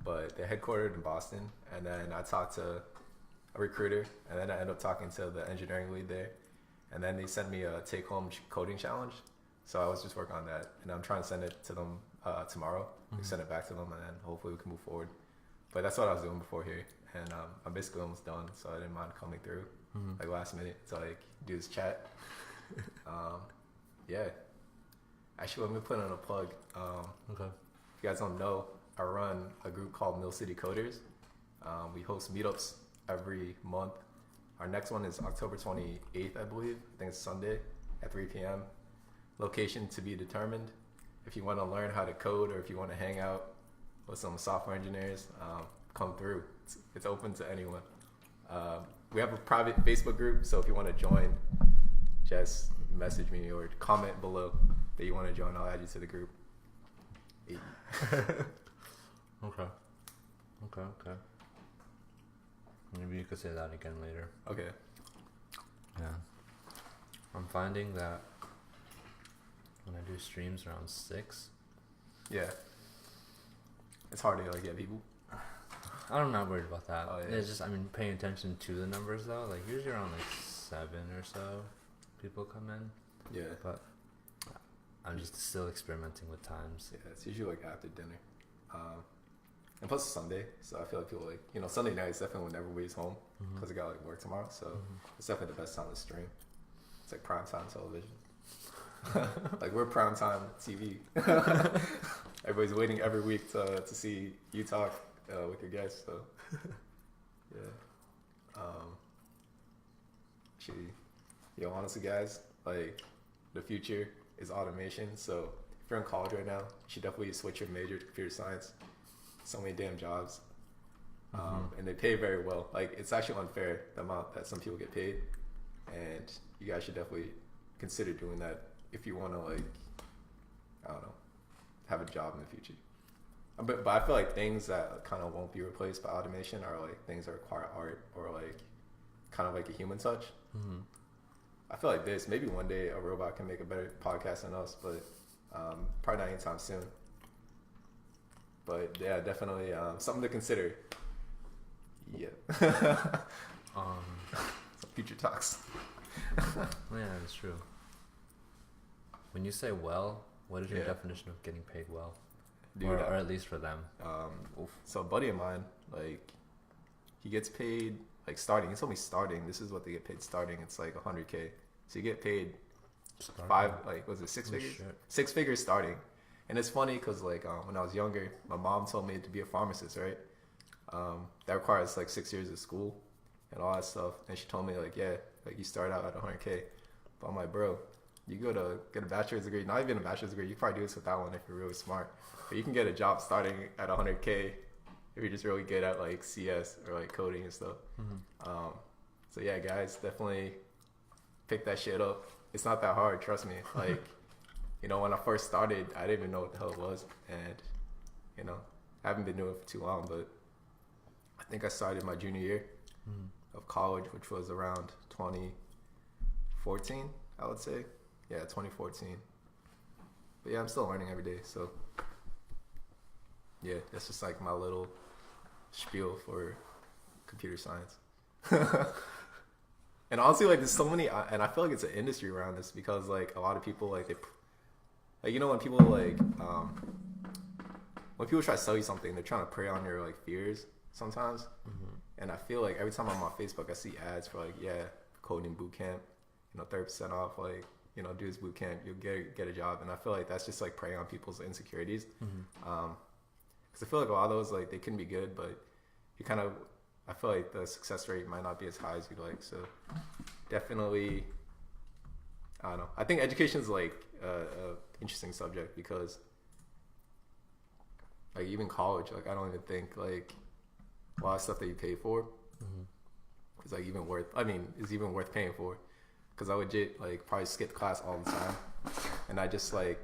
but they're headquartered in Boston. And then I talked to a recruiter, and then I ended up talking to the engineering lead there. And then they sent me a take-home coding challenge. So I was just working on that, and I'm trying to send it to them tomorrow. Send it back to them, and then hopefully we can move forward. But that's what I was doing before here, and I'm basically almost done, so I didn't mind coming through like last minute to like do this chat. Yeah. Actually, let me put in a plug. Okay. If you guys don't know, I run a group called Mill City Coders. We host meetups every month. Our next one is October 28th, I believe. I think it's Sunday at 3 p.m. Location to be determined. If you want to learn how to code or if you want to hang out with some software engineers, come through. It's open to anyone. We have a private Facebook group, so if you want to join, just message me or comment below that you want to join. I'll add you to the group. Okay. Maybe you could say that again later. Okay. Yeah. I'm finding that when I do streams around 6. Yeah. It's hard to like get people. I'm not worried about that. Oh, yeah. It's just, paying attention to the numbers though. Like usually around like 7 or so people come in. Yeah. But I'm just still experimenting with times. Yeah, it's usually like after dinner. And plus it's Sunday, so I feel like people like, Sunday night is definitely when everybody's home because they got like work tomorrow. So it's definitely the best time to stream. It's like prime time television. Like we're prime time TV. Everybody's waiting every week to see you talk with your guests. So yeah. Actually, honestly, guys, like the future is automation. So if you're in college right now, you should definitely switch your major to computer science. So many damn jobs, and they pay very well. Like it's actually unfair the amount that some people get paid, and you guys should definitely consider doing that if you want to, like, I don't know, have a job in the future. But I feel like things that kind of won't be replaced by automation are like things that require art or like kind of like a human touch. I feel like this, maybe one day a robot can make a better podcast than us, but probably not anytime soon. But yeah, definitely something to consider. Yeah. Some future talks. Yeah, that's true. When you say well, what is your definition of getting paid well? Dude, or at least for them. So a buddy of mine, like, he gets paid, like, starting. He told me starting. This is what they get paid starting. It's like $100K. So you get paid six figures? Shit. 6 figures starting. And it's funny because, like, when I was younger, my mom told me to be a pharmacist, right? That requires, like, 6 years of school and all that stuff. And she told me, like, yeah, like, you start out at $100K. But I'm like, bro, you go to get a bachelor's degree, not even a bachelor's degree, you can probably do this without one if you're really smart. But you can get a job starting at $100K if you're just really good at, like, CS or, like, coding and stuff. So, yeah, guys, definitely pick that shit up. It's not that hard, trust me. Like, when I first started, I didn't even know what the hell it was. And, I haven't been doing it for too long, but I think I started my junior year of college, which was around 2014, I would say. Yeah, 2014. But yeah, I'm still learning every day. So yeah, that's just like my little spiel for computer science. And honestly, like, there's so many, and I feel like it's an industry around this because, like, a lot of people, like, when people, like, when people try to sell you something, they're trying to prey on your, like, fears sometimes. And I feel like every time I'm on Facebook, I see ads for, like, coding boot camp, 30% off, like, do this boot camp, you'll get a job. And I feel like that's just, like, preying on people's insecurities. Because I feel like a lot of those, like, they can be good, but I feel like the success rate might not be as high as you'd like. So definitely, I don't know. I think education is, like, a interesting subject because, like, even college, like, I don't even think, like, a lot of stuff that you pay for is, like, even worth paying for. Because I would like, probably skip class all the time. And I just, like,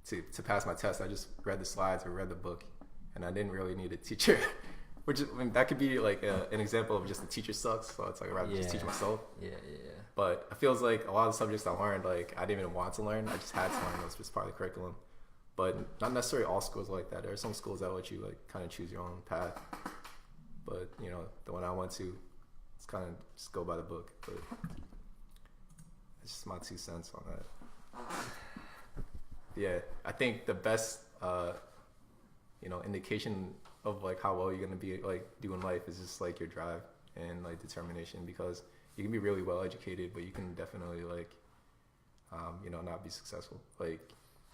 to pass my test, I just read the slides or read the book. And I didn't really need a teacher. Which is, that could be, like, an example of just the teacher sucks. So it's like, I'd rather just teach myself. Yeah. But it feels like a lot of the subjects I learned, like, I didn't even want to learn. I just had to learn. It was just part of the curriculum. but not necessarily all schools are like that. There are some schools that let you like kind of choose your own path, but you know, the one I went to, it's kind of just go by the book. But it's just my 2 cents on that. Yeah, I think the best, you know, indication of like how well you're gonna be like doing life is just like your drive and like determination, because you can be really well educated, but you can definitely like, you know, not be successful. Like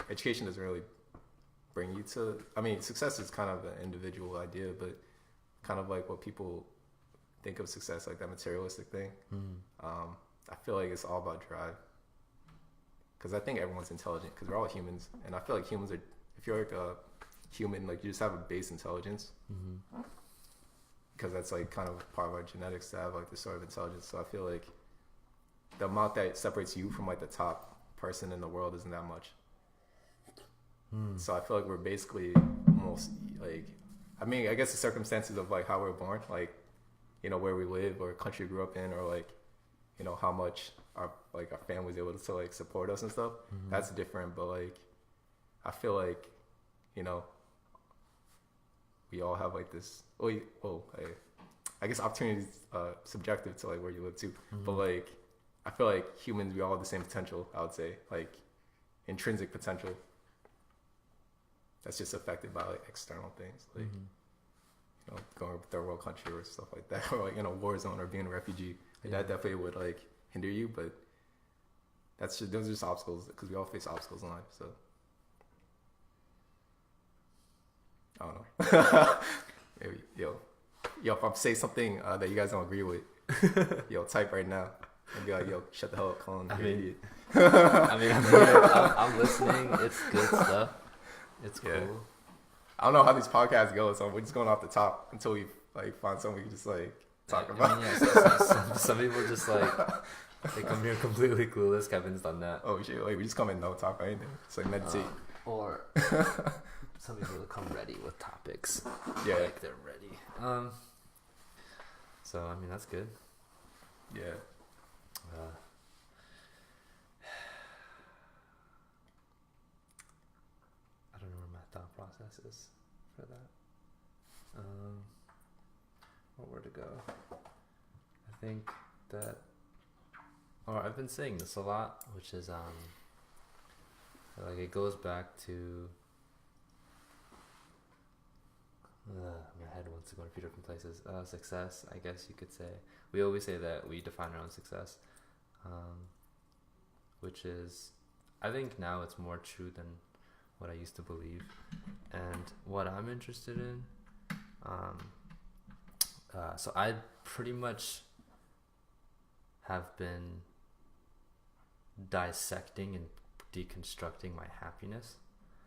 education doesn't really bring you to, I mean, success is kind of an individual idea, but kind of like what people think of success, like that materialistic thing. I feel like it's all about drive, because I think everyone's intelligent, because we're all humans, and I feel like humans are, if you're like a human, like you just have a base intelligence, because that's like kind of part of our genetics to have like this sort of intelligence. So I feel like the amount that separates you from like the top person in the world isn't that much. So I feel like we're basically almost like, I mean, I guess the circumstances of like how we're born, like, you know, where we live or country we grew up in, or like, you know, how much our family's able to like support us and stuff. That's different, but like I feel like, you know, we all have like this. I guess opportunity is subjective to like where you live too. But like I feel like humans, we all have the same potential. I would say like intrinsic potential. That's just affected by like external things, like you know, going to a third world country or stuff like that, or like in a war zone or being a refugee. Like that definitely would like hinder you, but that's just, those are just obstacles, because we all face obstacles in life. So I don't know. Maybe yo, if I'm saying something that you guys don't agree with, yo, type right now and be like, yo, shut the hell up, Cullin. I mean, I'm here. I'm listening. It's good stuff. It's cool. Yeah. I don't know how these podcasts go, so we're just going off the top until we like find something we can just like talk about. I mean, yeah, some people just like they come here completely clueless. Kevin's done that. Oh shit! Wait, we just come in no talk or anything. It's like meditate. Or some people will come ready with topics. Yeah, like they're ready. So I mean that's good. Yeah. I don't know where my thought process is for that. Where to go? I think that, or I've been saying this a lot, which is like it goes back to my head wants to go to a few different places. Success, I guess you could say. We always say that we define our own success, which is, I think now it's more true than what I used to believe. And what I'm interested in, so I pretty much have been dissecting and deconstructing my happiness.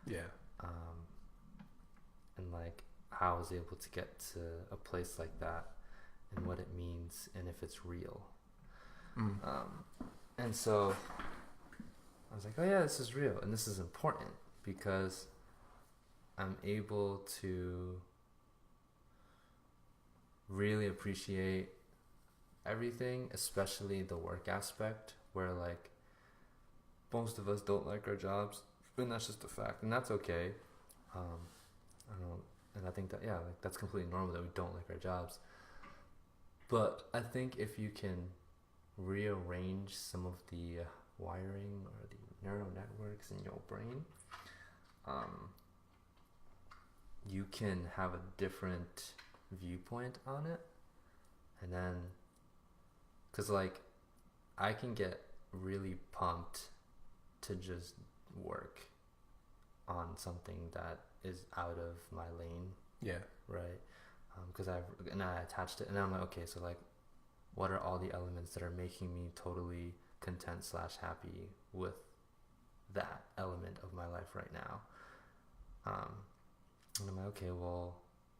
Yeah. And like how I was able to get to a place like that, and what it means, and if it's real. And so I was like, oh yeah, this is real, and this is important, because I'm able to really appreciate everything, especially the work aspect, where like most of us don't like our jobs, and that's just a fact, and that's okay. And I think that, yeah, like that's completely normal that we don't like our jobs. But I think if you can rearrange some of the wiring or the neural networks in your brain, you can have a different viewpoint on it. And then, because like I can get really pumped to just work on something that is out of my lane. Yeah. Right. Because I attached it, and then I'm like, okay, so like, what are all the elements that are making me totally content / happy with that element of my life right now? And I'm like, okay, well,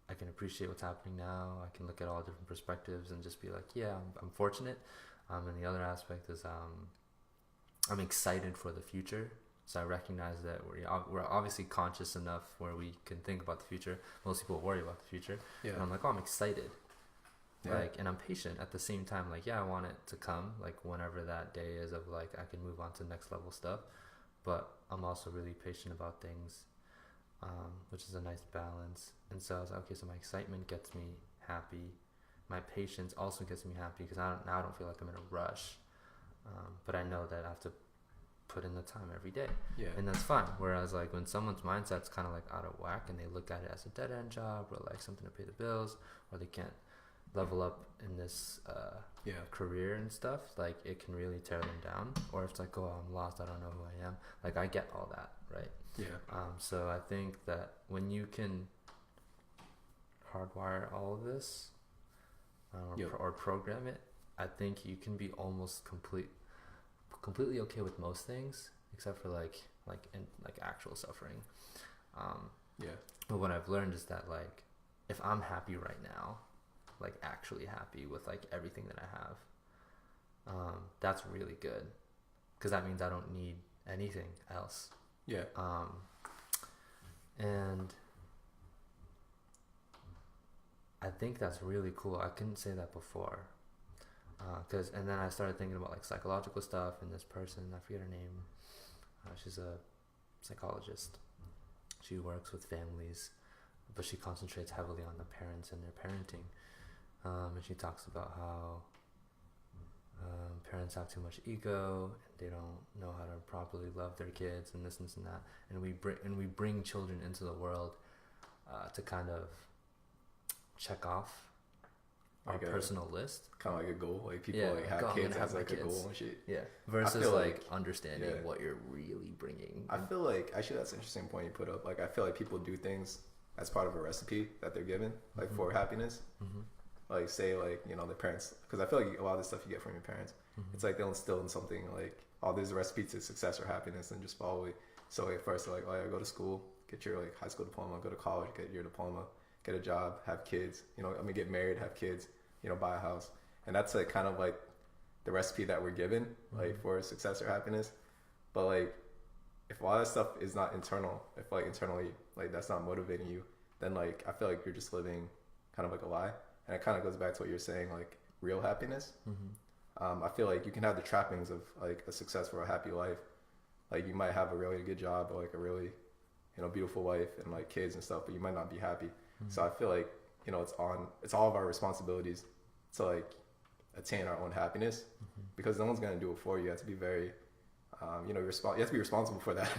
I can appreciate what's happening now. I can look at all different perspectives and just be like, yeah, I'm fortunate. And the other aspect is I'm excited for the future. So I recognize that we're obviously conscious enough where we can think about the future. Most people worry about the future. Yeah. And I'm like, oh, I'm excited. Yeah. Like, and I'm patient at the same time. Like, yeah, I want it to come, like whenever that day is of like I can move on to next level stuff. But I'm also really patient about things. which is a nice balance. And so I was like, okay, so my excitement gets me happy. My patience also gets me happy because now I don't feel like I'm in a rush. But I know that I have to put in the time every day. Yeah. And that's fine. Whereas like when someone's mindset's kind of like out of whack and they look at it as a dead end job or like something to pay the bills, or they can't level up in this career and stuff, like it can really tear them down. Or if it's like, oh, I'm lost, I don't know who I am. Like I get all that, right? Yeah. So I think that when you can hardwire all of this or program it, I think you can be almost completely okay with most things except for like actual suffering. But what I've learned is that like if I'm happy right now, like actually happy with like everything that I have, that's really good because that means I don't need anything else. And I think that's really cool. I couldn't say that before. And then I started thinking about like psychological stuff, and this person, I forget her name, she's a psychologist. She works with families, but she concentrates heavily on the parents and their parenting. And she talks about how parents have too much ego, and they don't know how to properly love their kids, and this and that. And we bring children into the world to kind of check off our personal list, kind of like a goal. Like people have kids as like a goal and shit. Yeah, versus like understanding what you're really bringing. I feel like actually that's an interesting point you put up. Like I feel like people do things as part of a recipe that they're given, like for happiness. Like say like their parents, because I feel like a lot of the stuff you get from your parents, it's like they'll instill in something like, oh, there's a recipe to success or happiness, and just follow it. So like first they're like, oh yeah, go to school, get your like high school diploma, go to college, get your diploma, get a job, have kids, get married, have kids, buy a house. And that's like kind of like the recipe that we're given, like for success or happiness. But like if a lot of that stuff is not internal, if like internally like that's not motivating you, then like I feel like you're just living kind of like a lie. And it kind of goes back to what you're saying, like real happiness. I feel like you can have the trappings of like a successful or a happy life. Like you might have a really good job or like a really beautiful wife and like kids and stuff, but you might not be happy. So I feel like it's all of our responsibilities to like attain our own happiness, because no one's gonna do it for you. You have to be very you have to be responsible for that.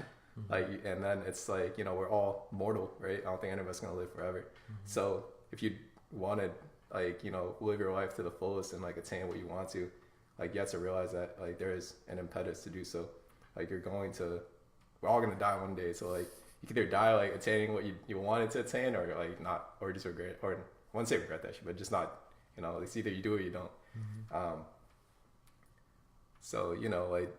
Like, and then it's like we're all mortal, right? I don't think any of us gonna live forever. So if you wanted like live your life to the fullest and like attain what you want to, like you have to realize that like there is an impetus to do so. Like we're all gonna die one day, so like you can either die like attaining what you wanted to attain, or like not, or just regret, or I wouldn't say regret that shit, but just not, it's either you do or you don't. So like,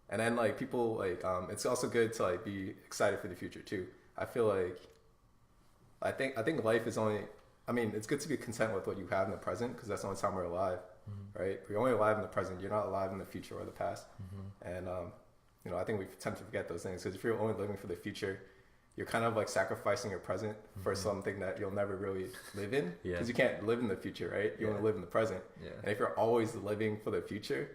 and then like people like it's also good to like be excited for the future too. I feel like I think life is only, it's good to be content with what you have in the present, because that's the only time we're alive, right? We're only alive in the present. You're not alive in the future or the past. And I think we tend to forget those things, because if you're only living for the future, you're kind of like sacrificing your present for something that you'll never really live in, because you can't live in the future, right? You want to live in the present. And if you're always living for the future,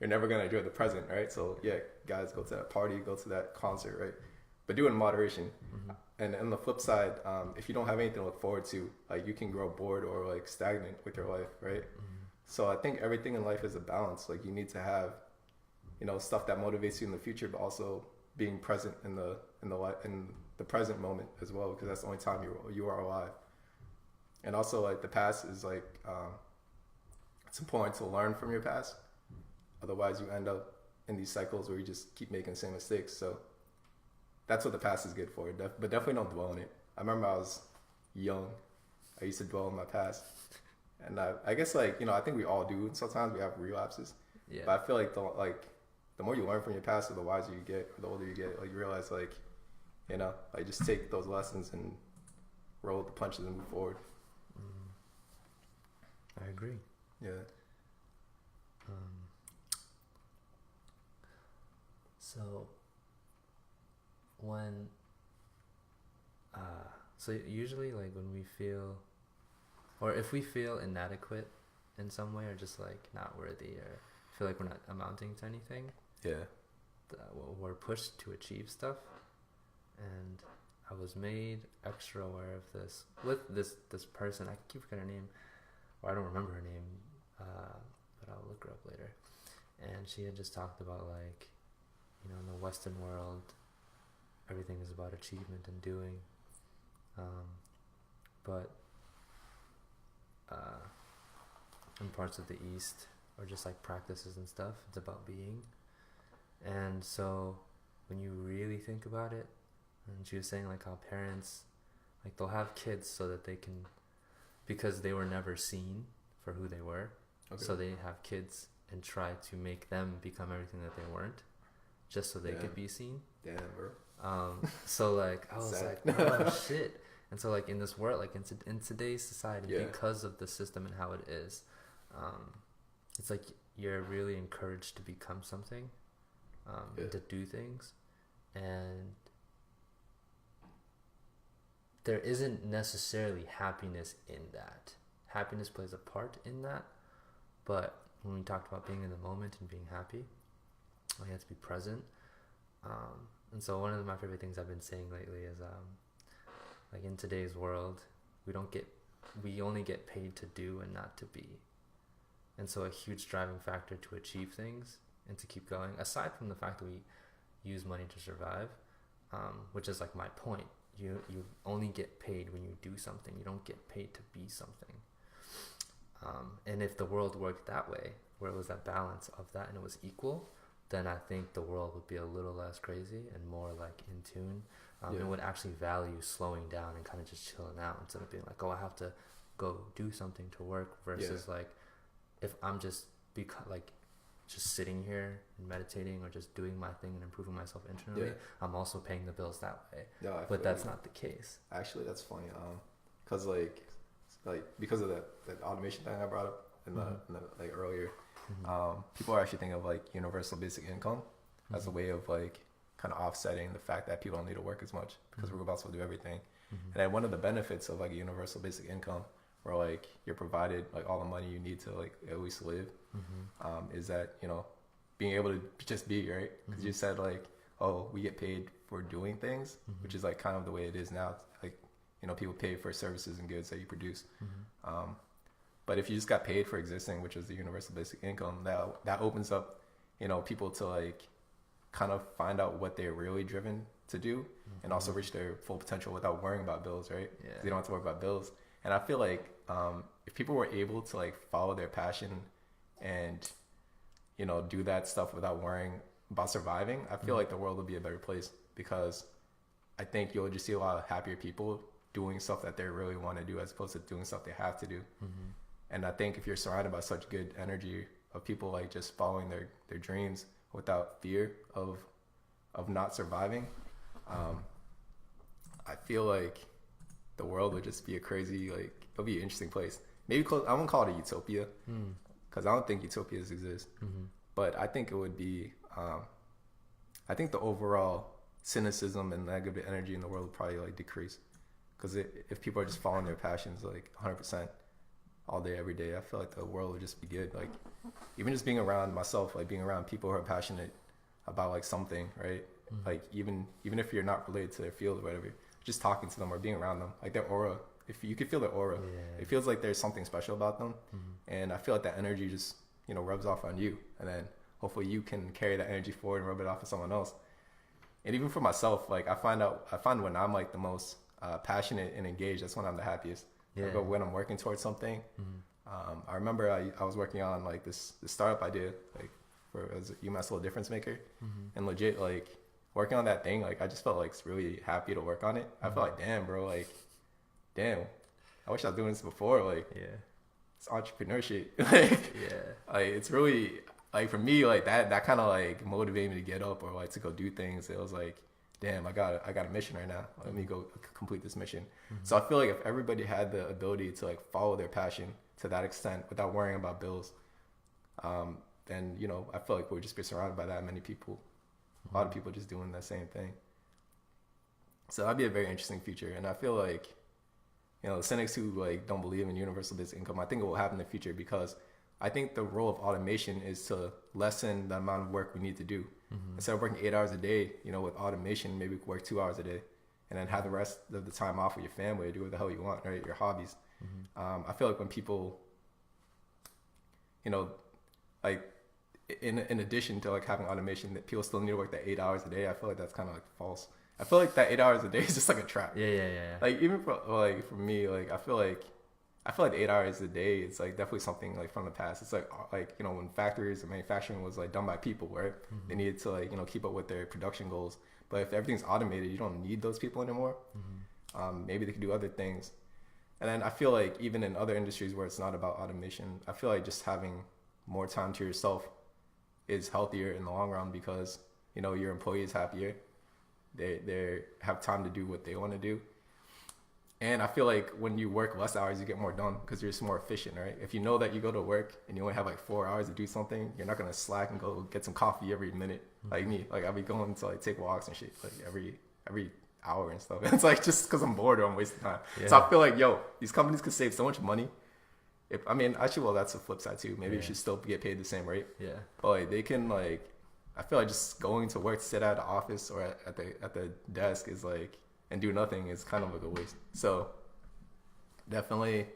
you're never going to enjoy the present, right? So guys, go to that party, go to that concert, right? But do it in moderation. And on the flip side, if you don't have anything to look forward to, like you can grow bored or like stagnant with your life, right? So I think everything in life is a balance. Like you need to have stuff that motivates you in the future, but also being present in the present moment as well, because that's the only time you are alive. And also like the past is like it's important to learn from your past, otherwise you end up in these cycles where you just keep making the same mistakes. So that's what the past is good for, but definitely don't dwell on it. I remember I was young, I used to dwell on my past, and I guess like I think we all do. Sometimes we have relapses, but I feel like the more you learn from your past, or the wiser you get, or the older you get, like you realize like like just take those lessons and roll with the punches and move forward. I agree. So when so usually like when we feel, or if we feel inadequate in some way, or just like not worthy, or feel like we're not amounting to anything, we're pushed to achieve stuff. And I was made extra aware of this with this person. I keep forgetting her name, or I don't remember her name, but I'll look her up later. And she had just talked about, like, you know, in the Western world, everything is about achievement and doing, but in parts of the East, or just like practices and stuff, it's about being. And so when you really think about it, and she was saying like how parents, like, they'll have kids so that they can, because they were never seen for who they were, so they have kids and try to make them become everything that they weren't, just so they could be seen. Damn, bro. So like I was like, oh shit. And so like in this world, like in today's society, because of the system and how it is, it's like you're really encouraged to become something, to do things, and there isn't necessarily happiness in that. Happiness plays a part in that, but when we talked about being in the moment and being happy, you have to be present. And so one of my favorite things I've been saying lately is, like, in today's world, we only get paid to do and not to be. And so a huge driving factor to achieve things and to keep going, aside from the fact that we use money to survive, which is like my point. You only get paid when you do something. You don't get paid to be something. And if the world worked that way, where it was that balance of that and it was equal, then I think the world would be a little less crazy and more like in tune. And would actually value slowing down and kind of just chilling out instead of being like, oh, I have to go do something to work, versus like if I'm just just sitting here and meditating or just doing my thing and improving myself internally, I'm also paying the bills that way. But that's not the case. Actually, that's funny. Cause like because of that automation thing I brought up in the like earlier, people are actually thinking of like universal basic income as a way of like kind of offsetting the fact that people don't need to work as much because robots will do everything. And then one of the benefits of like a universal basic income, where like you're provided like all the money you need to like at least live, is that, you know, being able to just be, right? Because you said like, oh, we get paid for doing things, which is like kind of the way it is now. Like, you know, people pay for services and goods that you produce. But if you just got paid for existing, which is the universal basic income, that opens up, you know, people to like kind of find out what they're really driven to do, and also reach their full potential without worrying about bills, right? Yeah. They don't have to worry about bills. And I feel like if people were able to like follow their passion and, you know, do that stuff without worrying about surviving, I feel like the world would be a better place, because I think you'll just see a lot of happier people doing stuff that they really want to do as opposed to doing stuff they have to do. And I think if you're surrounded by such good energy of people like just following their dreams without fear of not surviving, I feel like the world would just be a crazy, like, it'll be an interesting place. Maybe I won't call it a utopia, because I don't think utopias exist. But I think it would be, I think the overall cynicism and negative energy in the world would probably like decrease, because if people are just following their passions like 100% all day, every day, I feel like the world would just be good. Like, even just being around myself, like being around people who are passionate about like something, right? Like even if you're not related to their field or whatever, just talking to them or being around them, like their aura, if you could feel their aura, it feels like there's something special about them. And I feel like that energy just, you know, rubs off on you, and then hopefully you can carry that energy forward and rub it off on someone else. And even for myself, like I find when I'm like the most passionate and engaged, that's when I'm the happiest. But when I'm working towards something, I remember I was working on like this startup idea, like as a UMass Little Difference Maker, and legit like working on that thing, like I just felt like really happy to work on it. I felt like, damn, bro, like, damn, I wish I was doing this before. Like, it's entrepreneurship. Like, like it's really like for me, like that kind of like motivated me to get up or like to go do things. It was like, damn, I got a mission right now. Let me go complete this mission. So I feel like if everybody had the ability to like follow their passion to that extent without worrying about bills, then, you know, I feel like we'd just be surrounded by that many people. A lot of people just doing that same thing. So that'd be a very interesting future. And I feel like, you know, the cynics who like don't believe in universal basic income, I think it will happen in the future, because I think the role of automation is to lessen the amount of work we need to do. Instead of working 8 hours a day, you know, with automation, maybe we could work 2 hours a day. and then have the rest of the time off with your family, do what the hell you want, right? Your hobbies. I feel like when people, you know, like in addition to like having automation, that people still need to work that 8 hours a day. I feel like that's kind of like false. I feel like that 8 hours a day is just like a trap. Yeah. Like even for me, like I feel like 8 hours a day, it's like definitely something like from the past. It's like you know, when factories and manufacturing was like done by people, right? They needed to like, you know, keep up with their production goals. But if everything's automated, you don't need those people anymore. Maybe they can do other things. And then I feel like even in other industries where it's not about automation, I feel like just having more time to yourself is healthier in the long run, because, you know, your employee is happier. They have time to do what they want to do. And I feel like when you work less hours, you get more done because you're just more efficient, right? If you know that you go to work and you only have like 4 hours to do something, you're not going to slack and go get some coffee every minute. Like me, like I'll be going to like take walks and shit like every hour and stuff. It's like just because I'm bored or I'm wasting time. Yeah. So I feel like, these companies could save so much money. Actually, well, that's the flip side too. Maybe you should still get paid the same rate. Yeah. But like they can like, I feel like just going to work, sit at the office or at the desk is like, and do nothing is kind of like a waste. So definitely,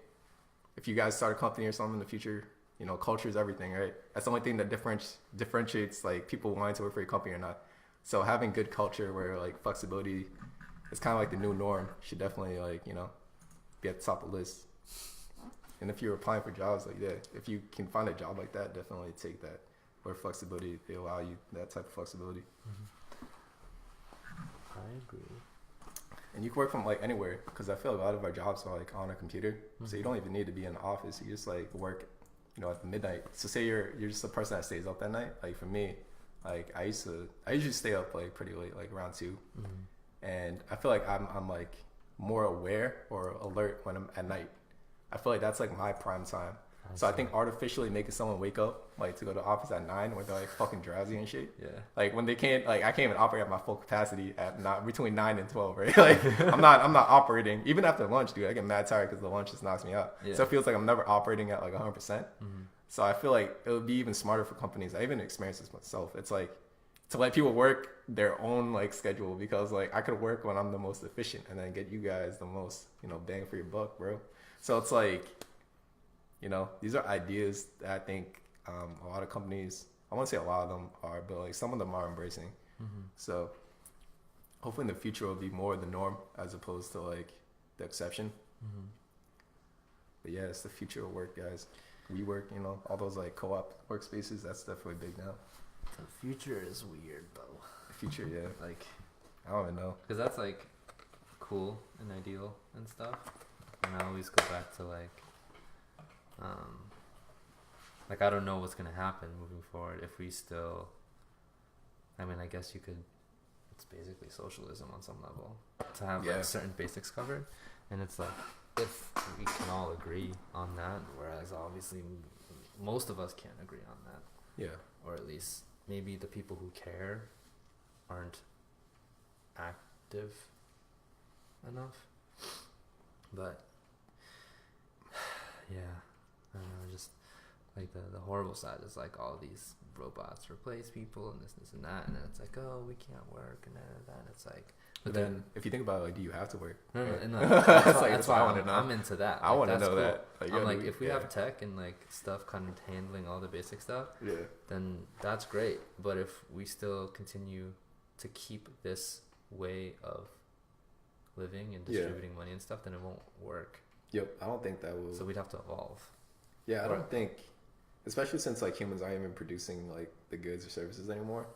if you guys start a company or something in the future, you know, culture is everything, right? That's the only thing that differentiates like people wanting to work for your company or not. So having good culture where like flexibility is kind of like the new norm should definitely like, you know, be at the top of the list. And if you're applying for jobs, like if you can find a job like that, definitely take that. Where flexibility, they allow you that type of flexibility. I agree. And you can work from like anywhere, because I feel like a lot of our jobs are like on a computer, so you don't even need to be in the office. You just like work, you know, at midnight. So say you're just a person that stays up at night. Like for me, like I usually stay up like pretty late, like around 2, and I feel like I'm like more aware or alert when I'm at night. I feel like that's like my prime time. So I think artificially making someone wake up like to go to the office at 9 when they're like fucking drowsy and shit. Yeah. Like when they can't, like I can't even operate at my full capacity at between 9 and 12, right? Like I'm not operating even after lunch, dude. I get mad tired because the lunch just knocks me out. Yeah. So it feels like I'm never operating at like 100%. So I feel like it would be even smarter for companies. I even experienced this myself. It's like to let people work their own like schedule, because like I could work when I'm the most efficient and then get you guys the most, you know, bang for your buck, bro. So it's like, you know, these are ideas that I think a lot of companies, I won't say a lot of them are, but like some of them are embracing. So hopefully in the future will be more the norm as opposed to like the exception. But yeah, it's the future of work, guys. We work, you know, all those like co-op workspaces, that's definitely big now. The future is weird though. The future, yeah. Like, I don't even know. Because that's like cool and ideal and stuff. And I always go back to like I don't know what's gonna happen moving forward if we still. I mean, I guess you could. It's basically socialism on some level to have like certain basics covered, and it's like if we can all agree on that, whereas obviously most of us can't agree on that. Yeah. Or at least maybe the people who care aren't active enough. But yeah, I don't know, just like the horrible side is like all these robots replace people and this and that, and then it's like, oh, we can't work and that, and it's like, but then if you think about it, like, do you have to work? No, that's why I want to know. I'm into that. I want to know that. Like, I'm like, if we have tech and like stuff kind of handling all the basic stuff, then that's great. But if we still continue to keep this way of living and distributing money and stuff, then it won't work. Yep, I don't think that will. So we'd have to evolve. Yeah, I don't think, especially since like humans aren't even producing like the goods or services anymore,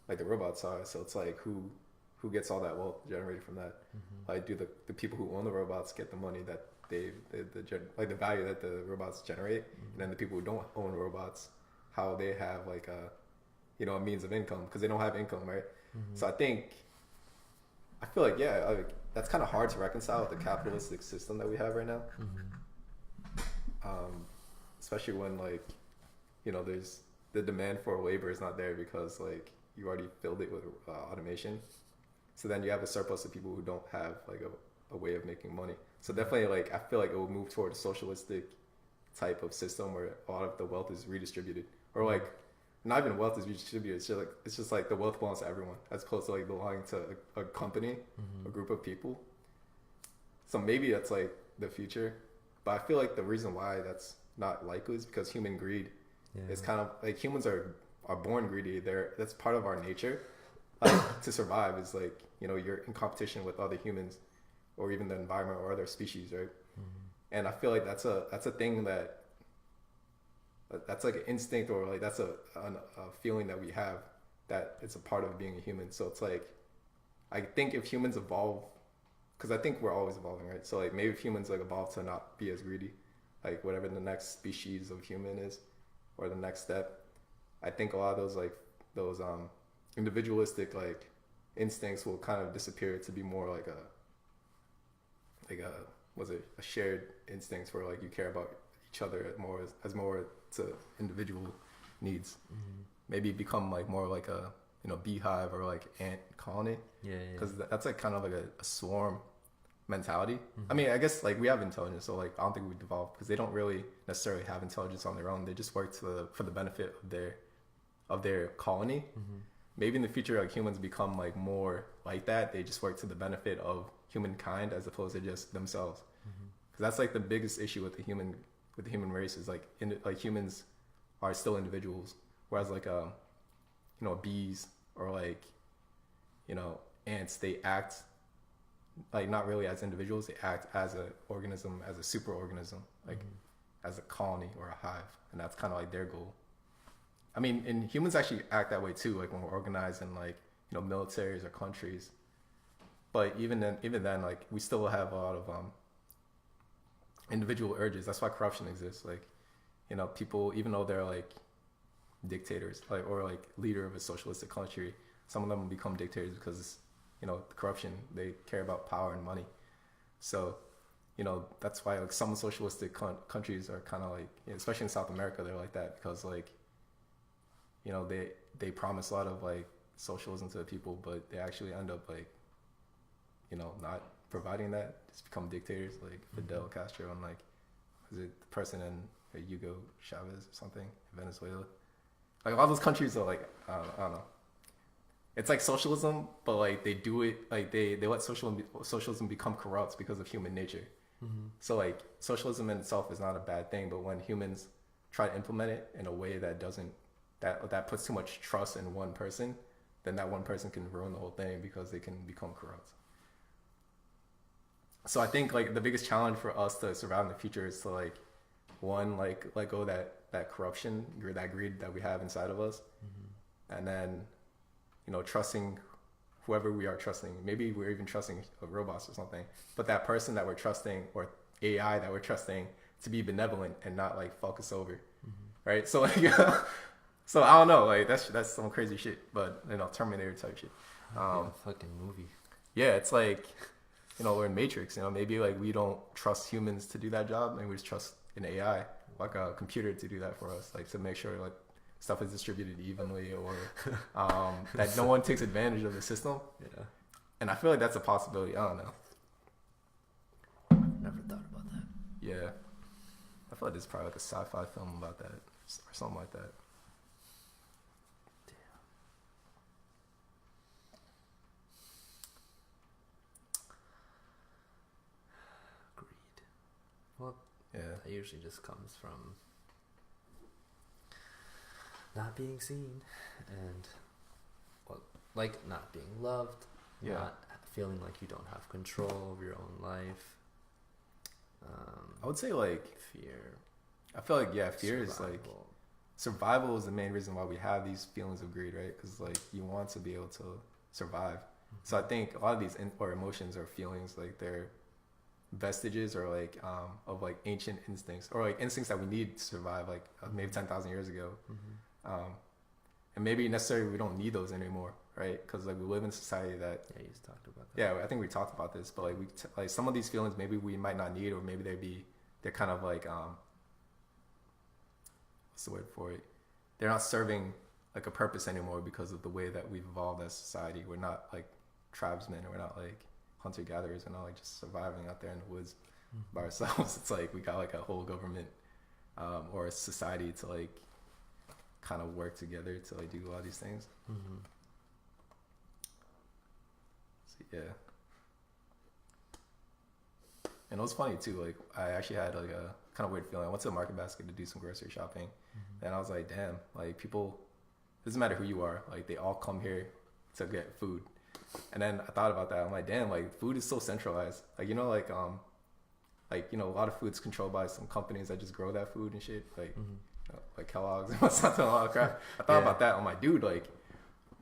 like the robots are. So it's like who gets all that wealth generated from that? Like, do the people who own the robots get the money that the value that the robots generate, and then the people who don't own robots, how they have like a means of income, because they don't have income, right? So I feel like that's kind of hard to reconcile with the capitalistic system that we have right now. Especially when like, you know, there's the demand for labor is not there because like you already filled it with automation. So then you have a surplus of people who don't have like a way of making money. So definitely like I feel like it will move toward a socialistic type of system where a lot of the wealth is redistributed, or like not even wealth is redistributed. It's just like the wealth belongs to everyone, as opposed to like belonging to a company, a group of people. So maybe that's like the future, but I feel like the reason why that's not likely is because human greed is kind of like humans are born greedy. That's part of our nature. Like, to survive is like, you know, you're in competition with other humans, or even the environment or other species, right? And I feel like that's a thing that's like an instinct, or like that's a feeling that we have, that it's a part of being a human. So it's like, I think if humans evolve, because I think we're always evolving, right? So like maybe if humans like evolve to not be as greedy, like whatever the next species of human is, or the next step, I think a lot of those individualistic like instincts will kind of disappear to be more like a shared instincts where like you care about each other as more to individual needs. Maybe become like more like a, you know, beehive or like ant colony. Because that's like kind of like a swarm mentality. I mean, I guess like we have intelligence, so like I don't think we develop, because they don't really necessarily have intelligence on their own. They just work for the benefit of their colony. Maybe in the future, like humans become like more like that. They just work to the benefit of humankind as opposed to just themselves. Because that's like the biggest issue with the human race is like humans are still individuals, whereas like you know, bees or like, you know, ants, they act like not really as individuals. They act as an organism, as a super organism, like as a colony or a hive, and that's kind of like their goal. I mean, and humans actually act that way too, like when we're organized in like, you know, militaries or countries. But even then, like we still have a lot of individual urges. That's why corruption exists. Like, you know, people, even though they're like dictators, like, or like leader of a socialistic country, some of them become dictators because, you know, the corruption. They care about power and money. So, you know, that's why like some socialistic countries are kind of like, especially in South America, they're like that because like, you know, they promise a lot of like socialism to the people, but they actually end up like, you know, not providing that. Just become dictators like Fidel Castro and like, was it the person in Hugo Chavez or something in Venezuela? Like all those countries are like, I don't know. It's like socialism, but like they do it like they let socialism become corrupt because of human nature. So like socialism in itself is not a bad thing, but when humans try to implement it in a way that doesn't that puts too much trust in one person, then that one person can ruin the whole thing because they can become corrupt. So I think like the biggest challenge for us to survive in the future is to like, one, like let go that corruption or that greed that we have inside of us, and then, you know, trusting whoever we are trusting. Maybe we're even trusting robots or something, but that person that we're trusting, or AI that we're trusting, to be benevolent and not like fuck us over, right? So like, so I don't know, like that's some crazy shit, but you know, Terminator type shit. A fucking movie. Yeah, it's like, you know, we're in Matrix. You know, maybe like we don't trust humans to do that job, and we just trust an AI, like a computer, to do that for us, like to make sure like stuff is distributed evenly, or that no one takes advantage of the system. Yeah. And I feel like that's a possibility. I don't know. Never thought about that. Yeah. I feel like there's probably like a sci-fi film about that or something like that. Greed. Well, yeah, that usually just comes from not being seen and, well, like not being loved, not feeling like you don't have control of your own life. I would say like fear. I feel like fear survival. is like survival is the main reason why we have these feelings of greed, right? Because like you want to be able to survive. So I think a lot of these or emotions or feelings, like they're vestiges or like of like ancient instincts, or like instincts that we need to survive, like maybe 10,000 years ago. And maybe necessarily we don't need those anymore, right? Because like we live in a society that you just talked about that. Yeah, I think we talked about this, but like like some of these feelings maybe we might not need, or maybe they're kind of like what's the word for it? They're not serving like a purpose anymore because of the way that we've evolved as society. We're not like tribesmen, or we're not like hunter gatherers. We're not like just surviving out there in the woods by ourselves. It's like we got like a whole government or a society to like kind of work together to like do a lot of these things. Mm-hmm. So, yeah. And it was funny too. Like I actually had like a kind of weird feeling. I went to the market basket to do some grocery shopping, and I was like, damn, like people, doesn't matter who you are, like they all come here to get food. And then I thought about that. I'm like, damn, like food is so centralized. Like you know, like a lot of food's controlled by some companies that just grow that food and shit. Like like Kellogg's and Monsanto and all that crap. I thought about that. I'm like, dude, like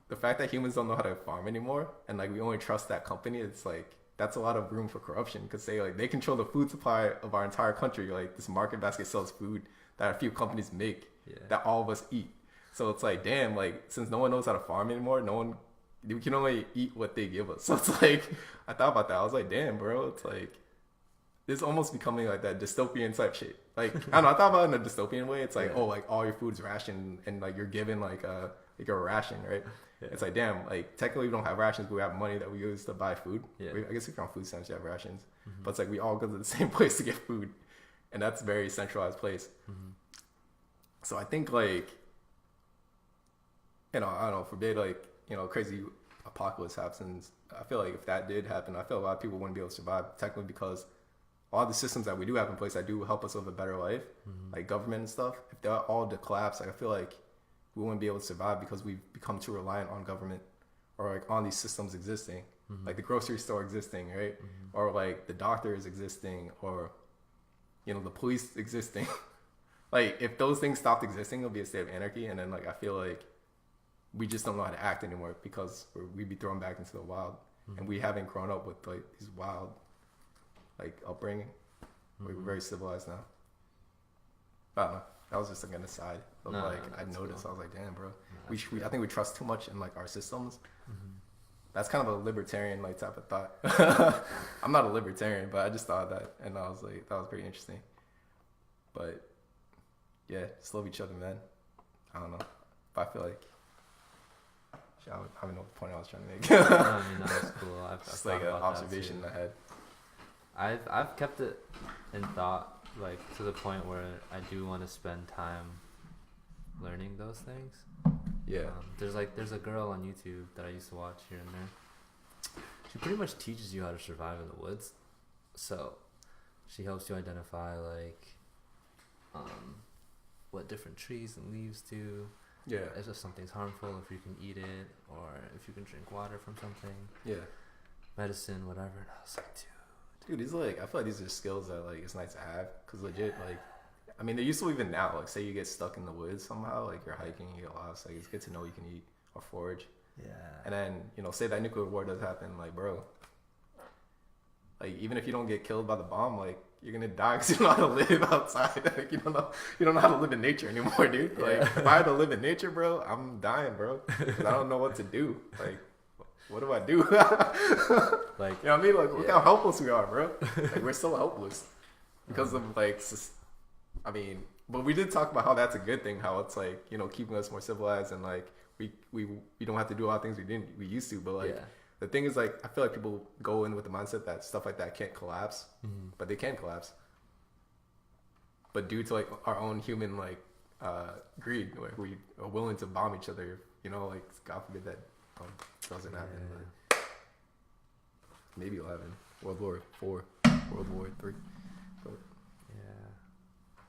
the fact that humans don't know how to farm anymore, and like we only trust that company, it's like that's a lot of room for corruption because they control the food supply of our entire country. Like this market basket sells food that a few companies make that all of us eat. So it's like, damn, like since no one knows how to farm anymore, we can only eat what they give us. So it's like, I thought about that. I was like, damn, bro, it's like, it's almost becoming like that dystopian type shit. Like, I don't know, I thought about it in a dystopian way. It's like, oh, like all your food's rationed and like you're given like a ration, right? Yeah. It's like, damn, like technically we don't have rations, but we have money that we use to buy food. Yeah. I guess if you're on food stamps, you have rations. But it's like we all go to the same place to get food. And that's a very centralized place. So I think like, I don't know, forbid like, crazy apocalypse happens. I feel like if that did happen, I feel a lot of people wouldn't be able to survive technically because all the systems that we do have in place that do help us live a better life, like government and stuff, if they're all to collapse, like I feel like we wouldn't be able to survive because we've become too reliant on government or like on these systems existing, like the grocery store existing, right? Or like the doctors existing or, the police existing. Like if those things stopped existing, it'll be a state of anarchy. And then like, I feel like we just don't know how to act anymore because we'd be thrown back into the wild and we haven't grown up with like these wild, like upbringing. We're very civilized now. I don't know. That was just like an aside. Of I noticed. Cool. I was like, damn, bro. I think we trust too much in like our systems. That's kind of a libertarian like type of thought. I'm not a libertarian, but I just thought that, and I was like, that was pretty interesting. But yeah, just love each other, man. I don't know. But I feel like I don't even know what the point I was trying to make. I mean, that's cool. I've just like an observation I had. I've kept it in thought, like to the point where I do want to spend time learning those things. Yeah. There's a girl on YouTube that I used to watch here and there. She pretty much teaches you how to survive in the woods. So she helps you identify like what different trees and leaves do. Yeah. If something's harmful, if you can eat it, or if you can drink water from something. Yeah. Medicine, whatever. And I was like, dude, these like, I feel like these are skills that like it's nice to have, cause legit like, I mean, they're useful even now. Like, say you get stuck in the woods somehow, like you're hiking, you get lost. Like, it's good to know you can eat or forage. Yeah. And then say that nuclear war does happen, like, bro, like even if you don't get killed by the bomb, like you're gonna die because you don't know how to live outside. Like, you don't know how to live in nature anymore, dude. Yeah. Like, if I had to live in nature, bro, I'm dying, bro. 'Cause I don't know what to do. Like, what do I do? Like, you know what I mean? Like, look how helpless we are, bro. Like, we're so helpless because of like, I mean, but we did talk about how that's a good thing. How it's like, keeping us more civilized and like we don't have to do a lot of things we used to. But like, the thing is, like, I feel like people go in with the mindset that stuff like that can't collapse, but they can collapse. But due to like our own human like greed, like we are willing to bomb each other. Like God forbid that doesn't happen. But maybe it'll happen. World War IV, World War III. But,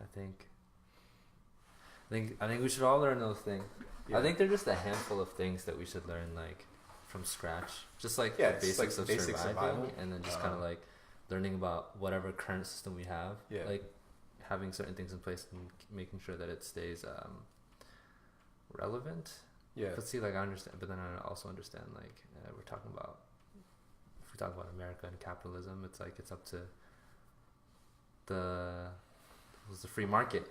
I think we should all learn those things. Yeah. I think they're just a handful of things that we should learn like from scratch, just like the basics of surviving, and then just kind of like learning about whatever current system we have, like having certain things in place and making sure that it stays relevant. Yeah. But see, like I understand, but then I also understand like if we talk about America and capitalism, it's like it's up to the free market.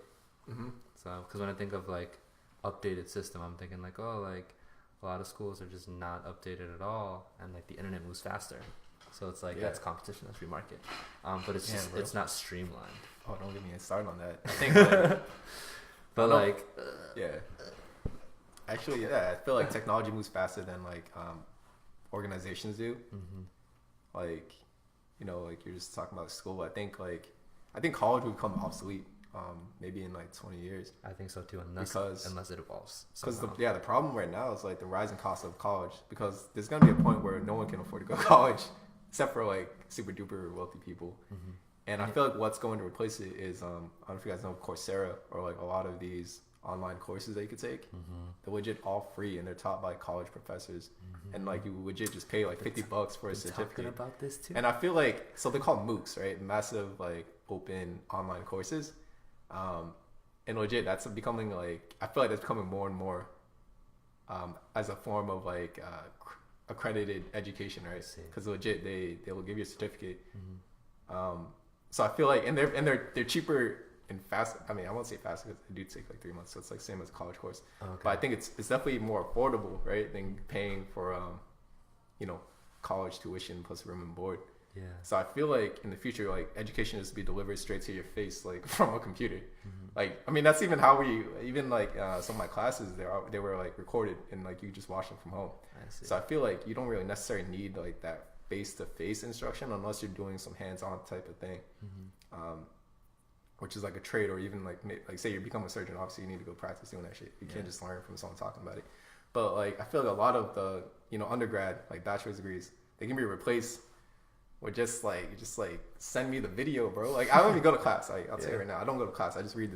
So because when I think of like updated system, I'm thinking like, oh, like a lot of schools are just not updated at all, and like the internet moves faster, so it's like that's competition, that's free market. But it's just it's not streamlined. Oh, don't get me started on that. I think like, but like actually I feel like technology moves faster than like organizations do. Like like you're just talking about school. I think college would become obsolete maybe in like 20 years. I think so too, unless it evolves. Because the problem right now is like the rising cost of college, because there's gonna be a point where no one can afford to go to college except for like super duper wealthy people. Mm-hmm. And I feel like what's going to replace it is I don't know if you guys know Coursera or like a lot of these online courses that you could take. Mm-hmm. They're legit all free and they're taught by college professors. Mm-hmm. And like you legit just pay like $50 for a certificate. Talking about this too. And I feel like, so they're called MOOCs, right? Massive like open online courses. And legit, that's becoming like, I feel like that's becoming more and more as a form of like accredited education, right? Because legit, they will give you a certificate. Mm-hmm. So I feel like, and they're cheaper and fast. I mean, I won't say fast because they do take like 3 months, so it's like same as a college course. Okay. But I think it's definitely more affordable, right, than paying for college tuition plus room and board. Yeah. So I feel like in the future, like education is to be delivered straight to your face, like from a computer. Mm-hmm. Like, I mean, that's even how some of my classes, they were like recorded and like you just watch them from home. I see. So I feel like you don't really necessarily need like that face-to-face instruction unless you're doing some hands-on type of thing. Mm-hmm. Which is like a trade, or even like say you become a surgeon, obviously you need to go practice doing that shit. You can't just learn from someone talking about it. But like I feel like a lot of the undergrad like bachelor's degrees, they can be replaced with just like send me the video, bro. Like I don't even go to class. Like I'll tell you right now, I don't go to class. I just read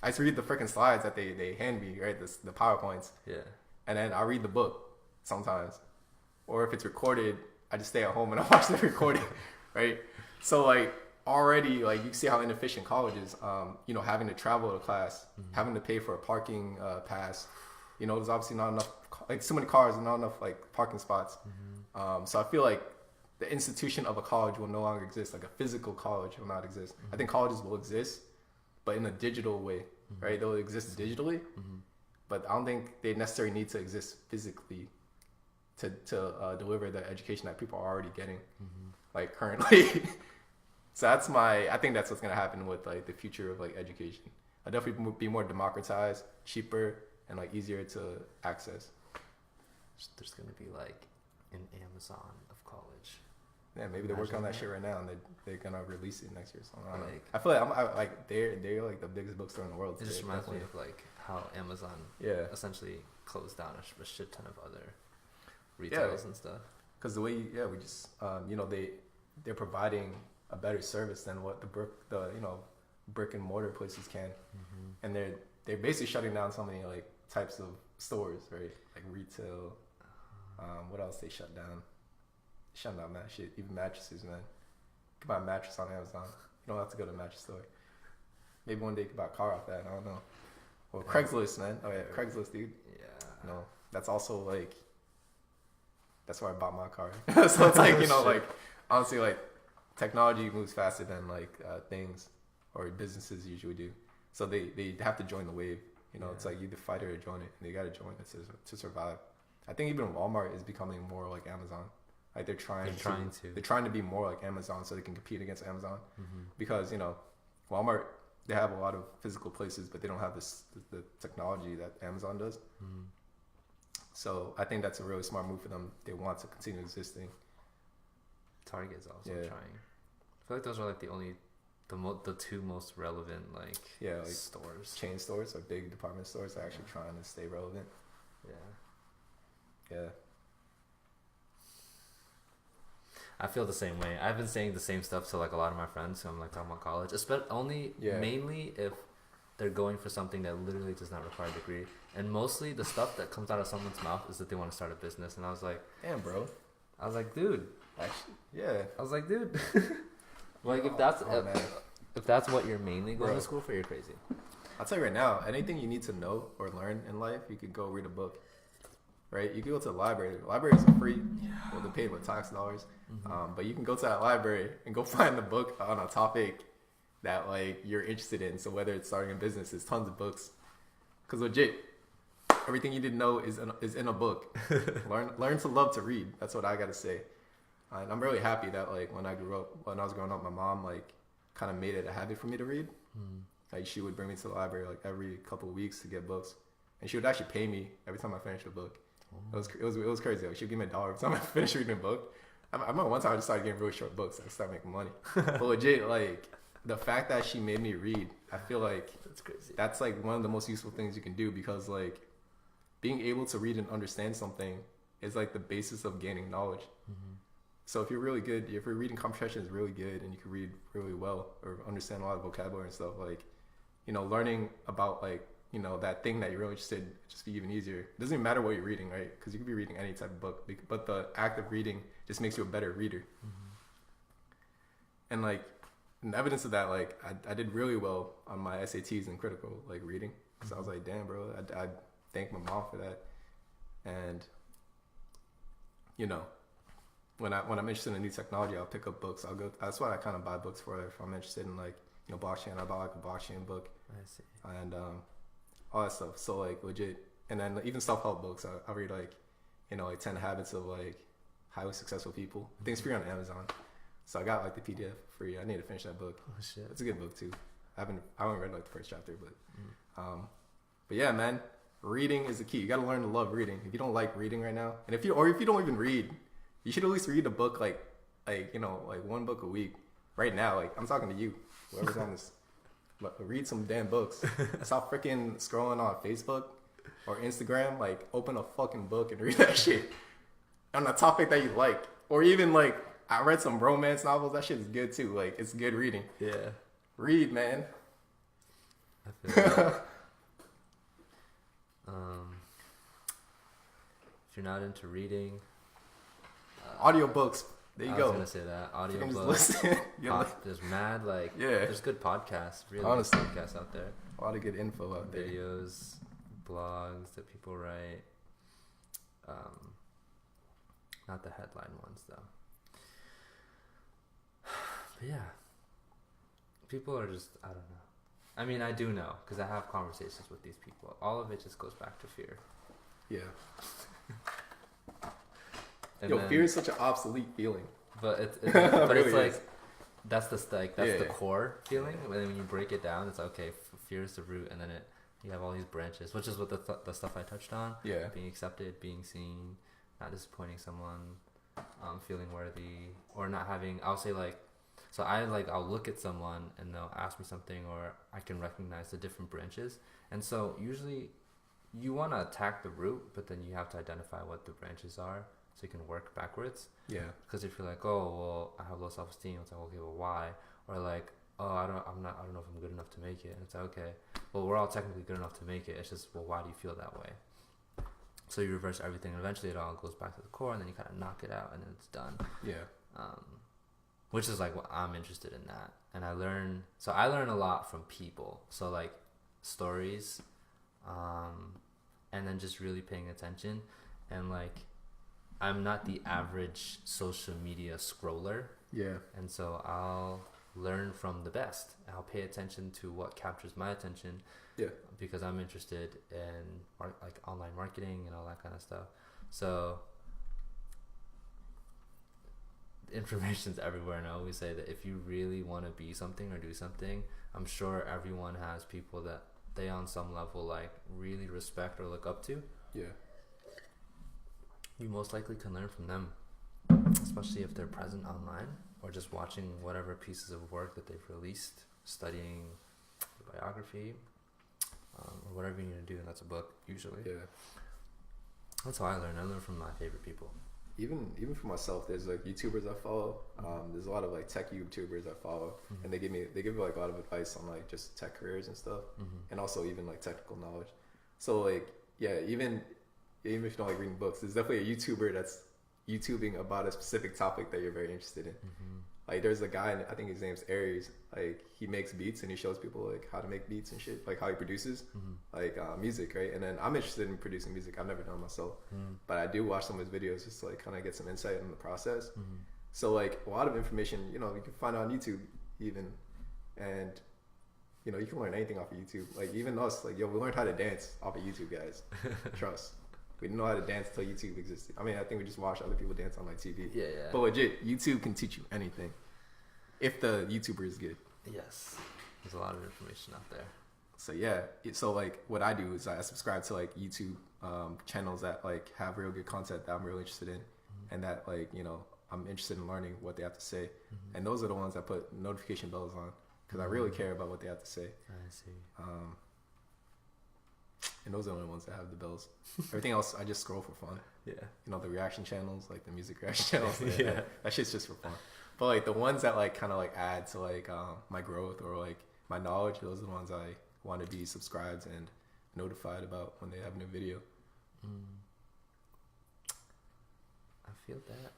I just read the freaking slides that they hand me, right? The PowerPoints. Yeah. And then I read the book sometimes, or if it's recorded, I just stay at home and I watch the recording, right? So like. Already, like you see how inefficient college is. Having to travel to class, mm-hmm. having to pay for a parking pass. There's obviously not enough, like so many cars and not enough like parking spots. Mm-hmm. So I feel like the institution of a college will no longer exist. Like a physical college will not exist. Mm-hmm. I think colleges will exist, but in a digital way, mm-hmm. right? They'll exist digitally, mm-hmm. but I don't think they necessarily need to exist physically to deliver the education that people are already getting, mm-hmm. like currently. So I think that's what's going to happen with like the future of like education. It'll definitely be more democratized, cheaper, and like easier to access. There's going to be like an Amazon of college. Yeah, maybe they're working on that shit right now, and they're going to release it next year. So I feel like they're like the biggest bookstore in the world. It just reminds me of like how Amazon essentially closed down a shit ton of other retails and stuff. Because the way we just they're providing a better service than what the brick and mortar places can, mm-hmm. and they're basically shutting down so many like types of stores, right? Like retail. What else they shut down? Shut down that shit. Even mattresses, man. You can buy a mattress on Amazon. You don't have to go to a mattress store. Maybe one day you can buy a car off that. I don't know. Well, Craigslist, man. Oh yeah, Craigslist, dude. Yeah. That's also like that's where I bought my car. So it's like like honestly like. Technology moves faster than like things or businesses usually do, so they have to join the wave. It's like you either fight it or join it, and they got to join it to survive. I think even Walmart is becoming more like Amazon. Like they're trying to be more like Amazon so they can compete against Amazon, mm-hmm. because Walmart, they have a lot of physical places, but they don't have the technology that Amazon does. Mm-hmm. So I think that's a really smart move for them. They want to continue existing. Target is also trying. I feel like those are like the two most relevant like stores, chain stores or big department stores that are actually trying to stay relevant. Yeah. I feel the same way. I've been saying the same stuff to like a lot of my friends who I'm like talking about college, mainly if they're going for something that literally does not require a degree, and mostly the stuff that comes out of someone's mouth is that they want to start a business, and I was like, damn, bro. I was like, dude. Actually, yeah. I was like, dude. Like, if that's what you're mainly going to school for, you're crazy. I'll tell you right now, anything you need to know or learn in life, you could go read a book. Right? You can go to the library. Libraries are free. Well, they're paid with tax dollars. Mm-hmm. But you can go to that library and go find the book on a topic that like you're interested in. So whether it's starting a business, there's tons of books. Because legit, everything you didn't know is in a book. Learn to love to read. That's what I gotta say. And I'm really happy that like when I was growing up, my mom like kind of made it a habit for me to read. Like she would bring me to the library like every couple of weeks to get books, and she would actually pay me every time I finished a book. It was crazy. Like, she'd give me $1 every time I finished reading a book. I remember one time I just started getting really short books. I started making money. But legit, like the fact that she made me read, I feel like That's crazy. that's like one of the most useful things you can do, because like being able to read and understand something is like the basis of gaining knowledge. Mm-hmm. So if you're really good, if your reading comprehension is really good and you can read really well or understand a lot of vocabulary and stuff, like, you know, learning about like, you know, that thing that you're really interested in just be even easier. It doesn't even matter what you're reading, right? Because you could be reading any type of book, but the act of reading just makes you a better reader. Mm-hmm. And like, and evidence of that, like I did really well on my SATs and critical like reading. So I was like, damn, bro, I thank my mom for that. And you know, when I'm interested in new technology, I'll pick up books. I'll go. That's why I kind of buy books for it. If I'm interested in like, you know, blockchain, I buy like a blockchain book. I see. And all that stuff. So like legit. And then even self-help books. I read like, you know, like 10 Habits of like Highly Successful People. I think it's free on Amazon. So I got like the PDF free. I need to finish that book. Oh shit. It's a good book too. I haven't read like the first chapter, but yeah, man, reading is the key. You got to learn to love reading. If you don't like reading right now, and if you don't even read, you should at least read a book like you know, like one book a week. Right now, like I'm talking to you, whoever's on this. Read some damn books. Stop freaking scrolling on Facebook or Instagram. Like open a fucking book and read that shit on a topic that you like, or even like. I read some romance novels. That shit is good too. Like, it's good reading. Yeah. Read, man. I feel that. If you're not into reading, audiobooks. There you go. I was gonna say that audiobooks. There's mad there's good podcasts. Really honestly, good podcasts out there. A lot of good info out there. Videos, blogs that people write. Not the headline ones though. But yeah, people are just, I don't know. I mean, I do know because I have conversations with these people. All of it just goes back to fear. Yeah. Yo, fear is such an obsolete feeling. But but really it's like that's the core feeling. And then when you break it down, it's okay. Fear is the root, and then you have all these branches, which is what the stuff I touched on. Yeah. Being accepted, being seen, not disappointing someone, feeling worthy, or not having. I'll say like. So I'll look at someone and they'll ask me something, or I can recognize the different branches. And so usually you want to attack the root, but then you have to identify what the branches are so you can work backwards. Yeah. Because if you're like, oh, well, I have low self-esteem, it's like, okay, well, why? Or like, oh, I don't know if I'm good enough to make it. And it's like, okay, well, we're all technically good enough to make it. It's just, well, why do you feel that way? So you reverse everything, and eventually it all goes back to the core, and then you kind of knock it out, and then it's done. Yeah. Which is like what I'm interested in that. And I learn a lot from people. So like stories, and then just really paying attention. And like, I'm not the average social media scroller. Yeah. And so I'll learn from the best. I'll pay attention to what captures my attention. Yeah. Because I'm interested in like online marketing and all that kind of stuff. So information's everywhere, and I always say that if you really want to be something or do something, I'm sure everyone has people that they on some level like really respect or look up to. Yeah. You most likely can learn from them, especially if they're present online or just watching whatever pieces of work that they've released, studying the biography, or whatever you need to do, and that's a book usually. Yeah. That's how I learn from my favorite people. Even for myself, there's like YouTubers I follow. There's a lot of like tech YouTubers I follow, and they give me like a lot of advice on like just tech careers and stuff, and also even like technical knowledge. So like yeah, even if you don't like reading books, there's definitely a YouTuber that's YouTubing about a specific topic that you're very interested in. Like there's a guy, I think his name's Aries. Like he makes beats and he shows people like how to make beats and shit, like how he produces like music, right? And then I'm interested in producing music. I've never done it myself, but I do watch some of his videos just to like kind of get some insight on the process. So like a lot of information, you know, you can find on YouTube even, and you know, you can learn anything off of YouTube. Like even us, like yo, we learned how to dance off of YouTube, guys. Trust. We didn't know how to dance until YouTube existed. I mean, I think we just watched other people dance on like TV. Yeah. But legit, YouTube can teach you anything if the YouTuber is good. Yes. There's a lot of information out there. So yeah, so like what I do is I subscribe to like YouTube channels that like have real good content that I'm really interested in, and that like, you know, I'm interested in learning what they have to say. And those are the ones that put notification bells on. because I really care about what they have to say. I see. And those are the only ones that have the bells. Everything else, I just scroll for fun. Yeah. You know, the reaction channels, like the music reaction channels. Yeah. That shit's just for fun. But like the ones that like kind of like add to like my growth or like my knowledge, those are the ones I want to be subscribed and notified about when they have a new video. I feel that.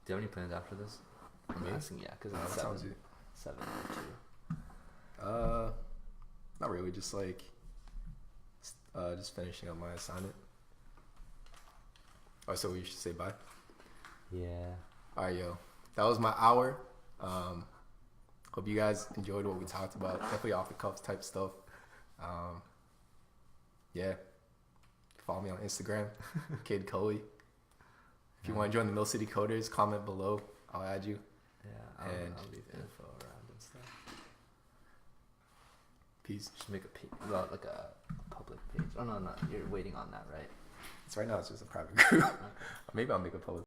Do you have any plans after this? I'm asking, yeah, because it's 7:02. Not really. Just like, just finishing up my assignment. Oh, so we should say bye. Yeah. All right, yo. That was my hour. Hope you guys enjoyed what we talked about. Definitely off the cuff type stuff. Yeah. Follow me on Instagram, Kid Cully. If you want to join the Mill City Coders, comment below. I'll add you. Yeah, I'll leave info around and stuff. Peace. Just make a like a public page. Oh no, you're waiting on that, right? It's right now. It's just a private group. Maybe I'll make a public.